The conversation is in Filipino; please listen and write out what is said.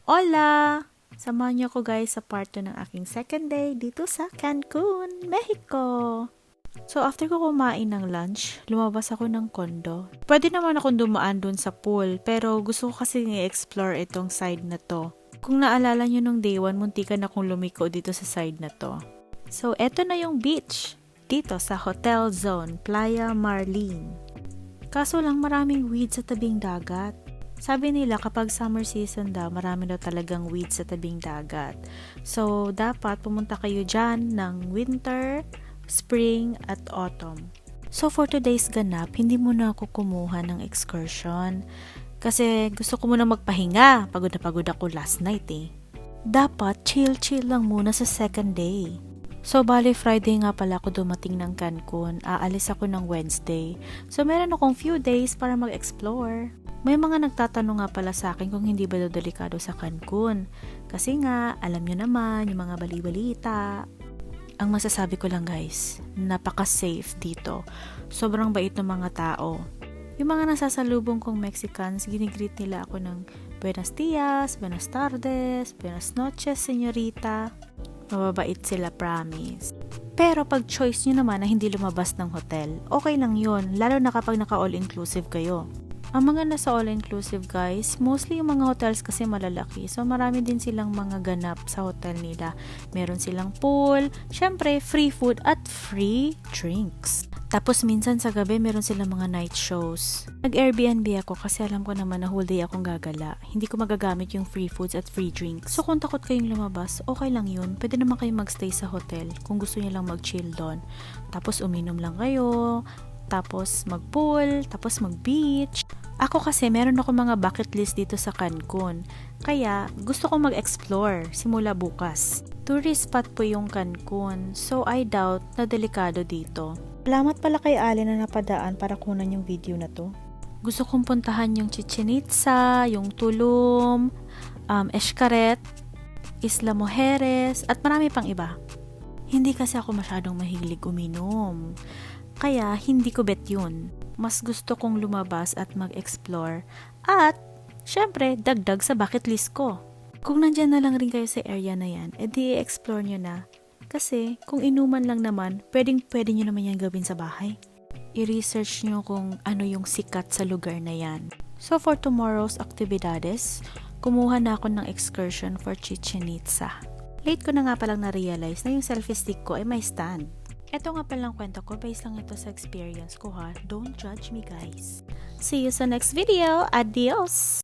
Hola! Samahan niyo ako guys sa part 2 ng aking second day dito sa Cancun, Mexico. So after ko kumain ng lunch, lumabas ako ng kondo. Pwede naman akong dumaan dun sa pool, pero gusto ko kasi i-explore itong side na to. Kung naalala niyo nung day 1, muntikan akong lumiko dito sa side na to. So eto na yung beach, dito sa Hotel Zone, Playa Marlene. Kaso lang maraming weed sa tabing dagat. Sabi nila kapag summer season daw, marami daw talagang weeds sa tabing dagat. So, dapat pumunta kayo dyan ng winter, spring, at autumn. So, for today's ganap, hindi muna ako kumuha ng excursion. Kasi gusto ko muna magpahinga. Pagod na pagod ako last night eh. Dapat chill-chill lang muna sa second day. So, bali Friday nga pala ako dumating ng Cancun. Aalis ako ng Wednesday. So, meron akong few days para mag-explore. May mga nagtatanong nga pala sa akin kung hindi ba daw delikado sa Cancun. Kasi nga, alam nyo naman, yung mga bali-balita. Ang masasabi ko lang guys, napaka-safe dito. Sobrang bait ng mga tao. Yung mga nasasalubong kong Mexicans, ginigreet nila ako ng Buenos dias, Buenas tardes, Buenas noches, señorita. Mababait sila, promise. Pero pag choice nyo naman na hindi lumabas ng hotel, okay lang yun, lalo na kapag naka-all-inclusive kayo. Ang mga nasa all-inclusive guys, mostly yung mga hotels kasi malalaki. So marami din silang mga ganap sa hotel nila. Meron silang pool, syempre free food at free drinks. Tapos minsan sa gabi meron silang mga night shows. Nag-Airbnb ako kasi alam ko naman na whole day akong gagala. Hindi ko magagamit yung free foods at free drinks. So kung takot kayong lumabas, okay lang yun. Pwede naman kayong magstay sa hotel kung gusto niyo lang mag-chill doon. Tapos uminom lang kayo, tapos mag-pool, tapos mag-beach. Ako kasi meron ako mga bucket list dito sa Cancun. Kaya gusto kong mag-explore simula bukas. Tourist spot po yung Cancun, so I doubt na delikado dito. Salamat pala kay Ali na napadaan para kunan yung video na to. Gusto kong puntahan yung Chichen Itza, yung Tulum, Xcaret, Isla Mujeres, at marami pang iba. Hindi kasi ako masyadong mahilig uminom. Kaya hindi ko bet yun. Mas gusto kong lumabas at mag-explore. At, syempre, dagdag sa bucket list ko. Kung nandyan na lang rin kayo sa area na yan, edi i-explore nyo na. Kasi, kung inuman lang naman, pwede nyo naman yan gawin sa bahay. I-research nyo kung ano yung sikat sa lugar na yan. So, for tomorrow's actividades, kumuha na ako ng excursion for Chichen Itza. Late ko na nga palang na-realize na yung selfie stick ko ay may stand. Ito nga palang kwento ko, based lang ito sa experience ko ha. Don't judge me guys. See you sa next video. Adios!